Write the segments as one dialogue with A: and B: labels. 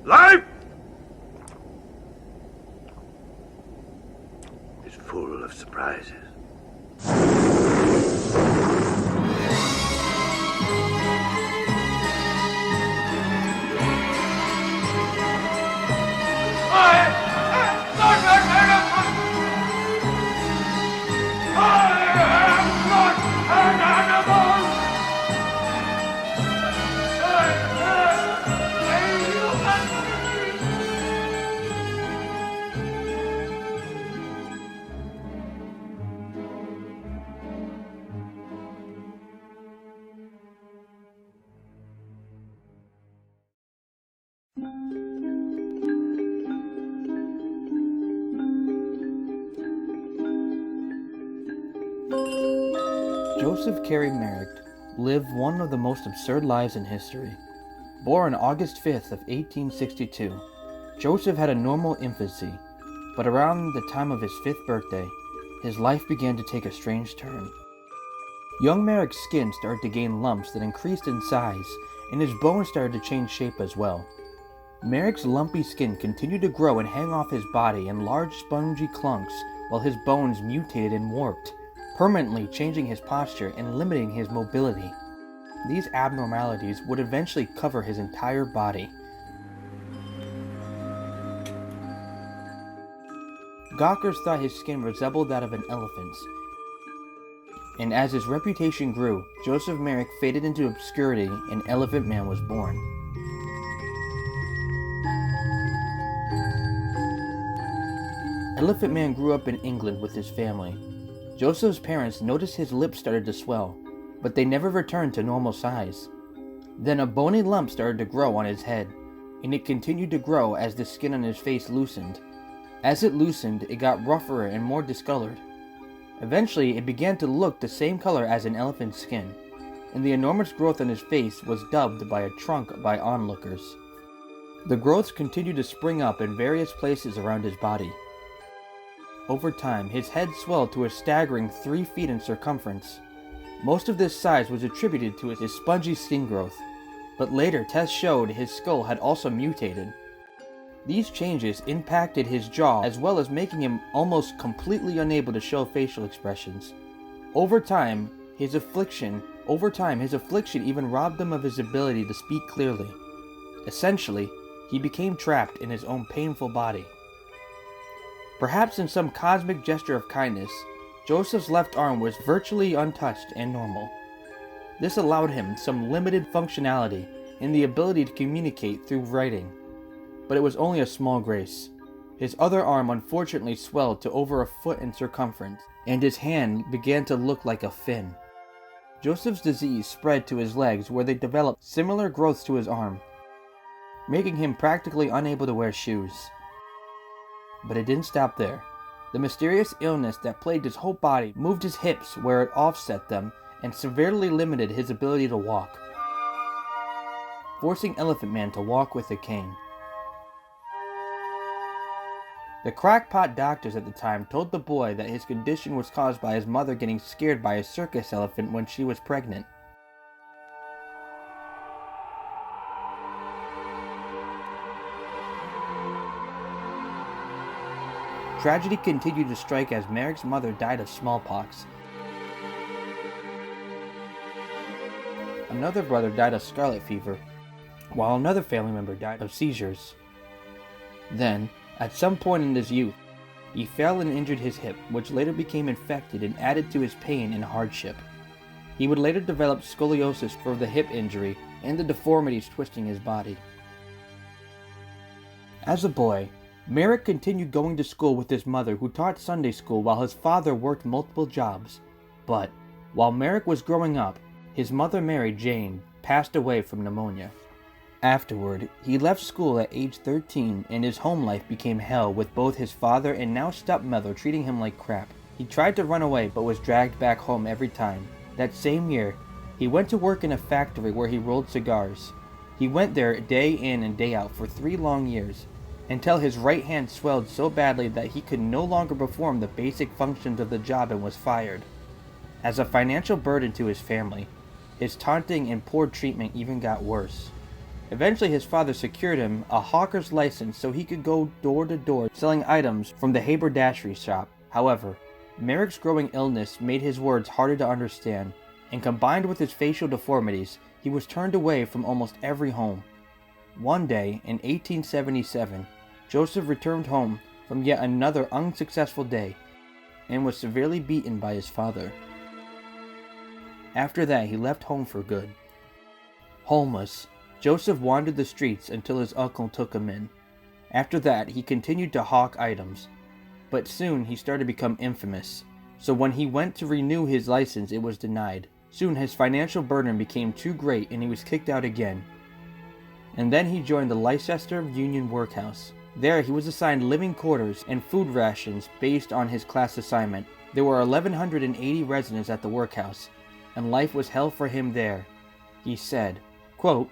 A: Life is full of surprises.
B: Joseph Merrick lived one of the most absurd lives in history. Born August 5th of 1862, Joseph had a normal infancy, but around the time of his 5th birthday, his life began to take a strange turn. Young Merrick's skin started to gain lumps that increased in size, and his bones started to change shape as well. Merrick's lumpy skin continued to grow and hang off his body in large spongy clumps while his bones mutated and warped, permanently changing his posture and limiting his mobility. These abnormalities would eventually cover his entire body. Gawkers thought his skin resembled that of an elephant's, and as his reputation grew, Joseph Merrick faded into obscurity and Elephant Man was born. Elephant Man grew up in England with his family. Joseph's parents noticed his lips started to swell, but they never returned to normal size. Then a bony lump started to grow on his head, and it continued to grow as the skin on his face loosened. As it loosened, it got rougher and more discolored. Eventually, it began to look the same color as an elephant's skin, and the enormous growth on his face was dubbed by a trunk by onlookers. The growths continued to spring up in various places around his body. Over time, his head swelled to a staggering 3 feet in circumference. Most of this size was attributed to his spongy skin growth, but later tests showed his skull had also mutated. These changes impacted his jaw as well as making him almost completely unable to show facial expressions. Over time, his affliction even robbed him of his ability to speak clearly. Essentially, he became trapped in his own painful body. Perhaps in some cosmic gesture of kindness, Joseph's left arm was virtually untouched and normal. This allowed him some limited functionality and the ability to communicate through writing. But it was only a small grace. His other arm unfortunately swelled to over a foot in circumference, and his hand began to look like a fin. Joseph's disease spread to his legs where they developed similar growths to his arm, making him practically unable to wear shoes. But it didn't stop there. The mysterious illness that plagued his whole body moved his hips where it offset them and severely limited his ability to walk, forcing Elephant Man to walk with a cane. The crackpot doctors at the time told the boy that his condition was caused by his mother getting scared by a circus elephant when she was pregnant. Tragedy continued to strike as Merrick's mother died of smallpox. Another brother died of scarlet fever, while another family member died of seizures. Then, at some point in his youth, he fell and injured his hip, which later became infected and added to his pain and hardship. He would later develop scoliosis for the hip injury and the deformities twisting his body. As a boy, Merrick continued going to school with his mother, who taught Sunday school while his father worked multiple jobs. But, while Merrick was growing up, his mother Mary Jane passed away from pneumonia. Afterward, he left school at age 13 and his home life became hell with both his father and now stepmother treating him like crap. He tried to run away but was dragged back home every time. That same year, he went to work in a factory where he rolled cigars. He went there day in and day out for 3 long years, until his right hand swelled so badly that he could no longer perform the basic functions of the job and was fired. As a financial burden to his family, his taunting and poor treatment even got worse. Eventually his father secured him a hawker's license so he could go door to door selling items from the haberdashery shop. However, Merrick's growing illness made his words harder to understand, and combined with his facial deformities, he was turned away from almost every home. One day, in 1877, Joseph returned home from yet another unsuccessful day and was severely beaten by his father. After that, he left home for good. Homeless, Joseph wandered the streets until his uncle took him in. After that, he continued to hawk items, but soon he started to become infamous. So when he went to renew his license, it was denied. Soon his financial burden became too great and he was kicked out again. And then he joined the Leicester Union Workhouse. There he was assigned living quarters and food rations based on his class assignment. There were 1,180 residents at the workhouse, and life was hell for him there. He said, quote,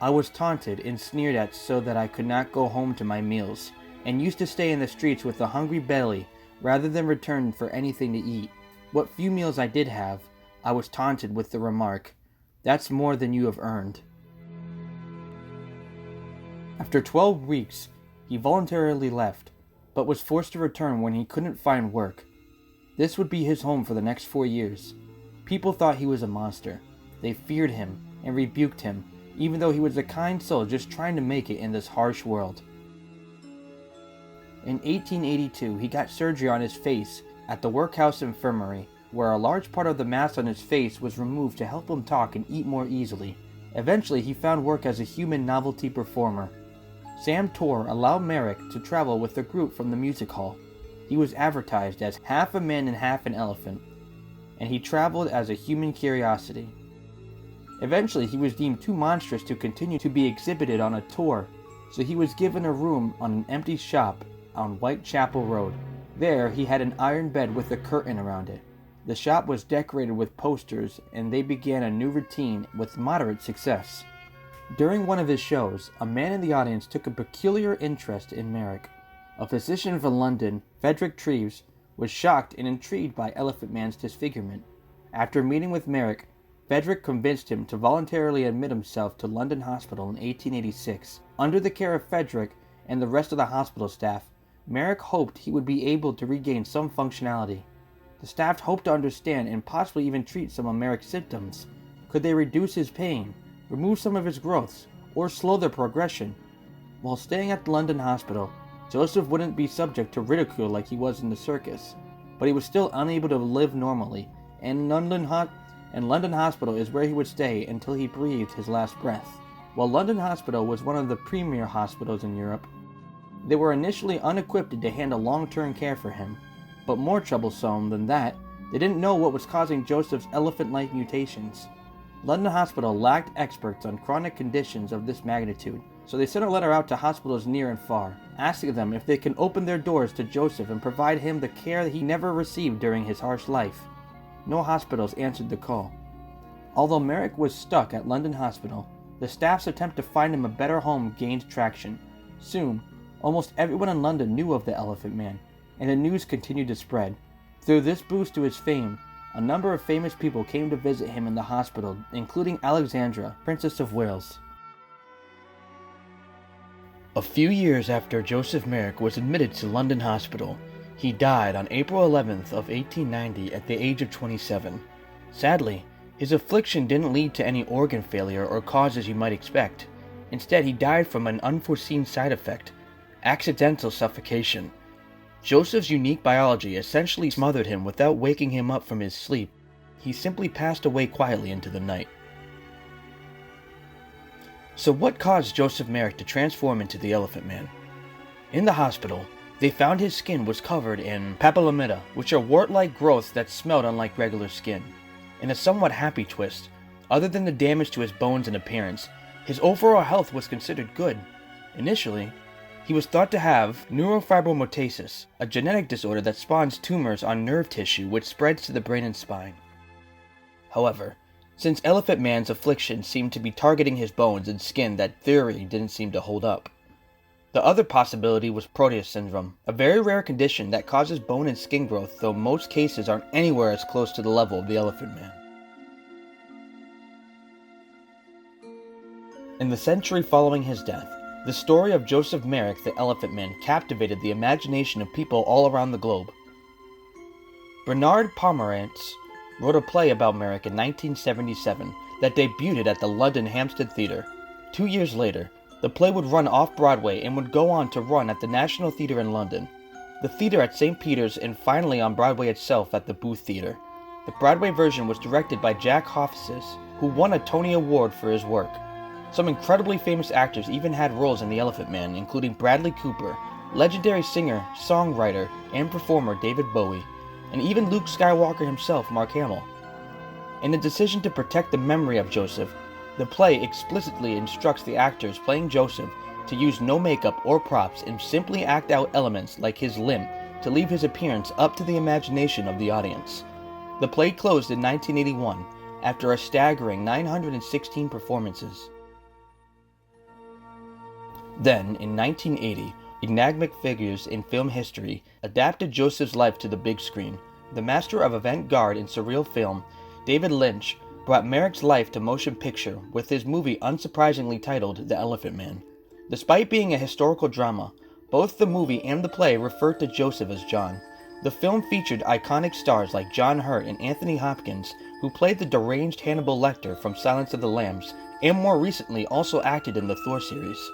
B: "I was taunted and sneered at so that I could not go home to my meals, and used to stay in the streets with a hungry belly rather than return for anything to eat. What few meals I did have, I was taunted with the remark, 'That's more than you have earned.'" After 12 weeks, he voluntarily left, but was forced to return when he couldn't find work. This would be his home for the next 4 years. People thought he was a monster. They feared him and rebuked him, even though he was a kind soul just trying to make it in this harsh world. In 1882, he got surgery on his face at the workhouse infirmary, where a large part of the mass on his face was removed to help him talk and eat more easily. Eventually, he found work as a human novelty performer. Sam Torr allowed Merrick to travel with the group from the music hall. He was advertised as half a man and half an elephant, and he traveled as a human curiosity. Eventually, he was deemed too monstrous to continue to be exhibited on a tour, so he was given a room on an empty shop on Whitechapel Road. There, he had an iron bed with a curtain around it. The shop was decorated with posters, and they began a new routine with moderate success. During one of his shows, a man in the audience took a peculiar interest in Merrick. A physician from London, Frederick Treves, was shocked and intrigued by Elephant Man's disfigurement. After meeting with Merrick, Frederick convinced him to voluntarily admit himself to London Hospital in 1886. Under the care of Frederick and the rest of the hospital staff, Merrick hoped he would be able to regain some functionality. The staff hoped to understand and possibly even treat some of Merrick's symptoms. Could they reduce his pain, remove some of his growths, or slow their progression? While staying at the London Hospital, Joseph wouldn't be subject to ridicule like he was in the circus, but he was still unable to live normally, and London Hospital is where he would stay until he breathed his last breath. While London Hospital was one of the premier hospitals in Europe, they were initially unequipped to handle long-term care for him, but more troublesome than that, they didn't know what was causing Joseph's elephant-like mutations. London Hospital lacked experts on chronic conditions of this magnitude, so they sent a letter out to hospitals near and far, asking them if they can open their doors to Joseph and provide him the care that he never received during his harsh life. No hospitals answered the call. Although Merrick was stuck at London Hospital, the staff's attempt to find him a better home gained traction. Soon, almost everyone in London knew of the Elephant Man, and the news continued to spread. Through this boost to his fame, a number of famous people came to visit him in the hospital, including Alexandra, Princess of Wales. A few years after Joseph Merrick was admitted to London Hospital, he died on April 11th of 1890 at the age of 27. Sadly, his affliction didn't lead to any organ failure or causes you might expect. Instead, he died from an unforeseen side effect: accidental suffocation. Joseph's unique biology essentially smothered him without waking him up from his sleep. He simply passed away quietly into the night. So what caused Joseph Merrick to transform into the Elephant Man? In the hospital, they found his skin was covered in papillomae, which are wart-like growths that smelled unlike regular skin. In a somewhat happy twist, other than the damage to his bones and appearance, his overall health was considered good. Initially, he was thought to have neurofibromatosis, a genetic disorder that spawns tumors on nerve tissue which spreads to the brain and spine. However, since Elephant Man's affliction seemed to be targeting his bones and skin, that theory didn't seem to hold up. The other possibility was Proteus syndrome, a very rare condition that causes bone and skin growth, though most cases aren't anywhere as close to the level of the Elephant Man. In the century following his death, the story of Joseph Merrick, the Elephant Man, captivated the imagination of people all around the globe. Bernard Pomerantz wrote a play about Merrick in 1977 that debuted at the London Hampstead Theatre. 2 years later, the play would run off-Broadway and would go on to run at the National Theatre in London, the theatre at St. Peter's, and finally on Broadway itself at the Booth Theatre. The Broadway version was directed by Jack Hofstas, who won a Tony Award for his work. Some incredibly famous actors even had roles in The Elephant Man, including Bradley Cooper, legendary singer, songwriter, and performer David Bowie, and even Luke Skywalker himself, Mark Hamill. In a decision to protect the memory of Joseph, the play explicitly instructs the actors playing Joseph to use no makeup or props and simply act out elements like his limp to leave his appearance up to the imagination of the audience. The play closed in 1981 after a staggering 916 performances. Then, in 1980, enigmatic figures in film history adapted Joseph's life to the big screen. The master of avant-garde and surreal film, David Lynch, brought Merrick's life to motion picture with his movie unsurprisingly titled The Elephant Man. Despite being a historical drama, both the movie and the play referred to Joseph as John. The film featured iconic stars like John Hurt and Anthony Hopkins, who played the deranged Hannibal Lecter from Silence of the Lambs, and more recently also acted in the Thor series.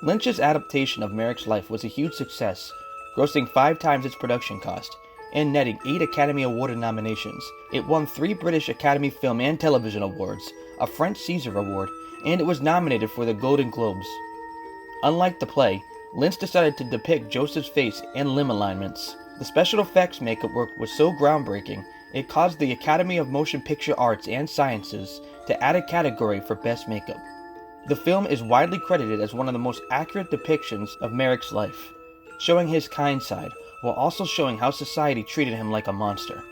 B: Lynch's adaptation of Merrick's life was a huge success, grossing 5 times its production cost, and netting 8 Academy Award nominations. It won 3 British Academy Film and Television Awards, a French César Award, and it was nominated for the Golden Globes. Unlike the play, Lynch decided to depict Joseph's face and limb alignments. The special effects makeup work was so groundbreaking, it caused the Academy of Motion Picture Arts and Sciences to add a category for Best Makeup. The film is widely credited as one of the most accurate depictions of Merrick's life, showing his kind side, while also showing how society treated him like a monster.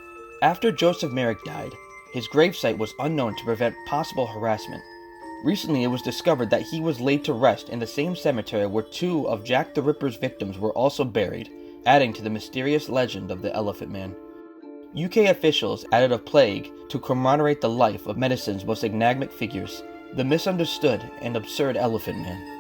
B: After Joseph Merrick died, his gravesite was unknown to prevent possible harassment. Recently, it was discovered that he was laid to rest in the same cemetery where 2 of Jack the Ripper's victims were also buried, adding to the mysterious legend of the Elephant Man. UK officials added a plague to commemorate the life of medicine's most enigmatic figures, the misunderstood and absurd Elephant Man.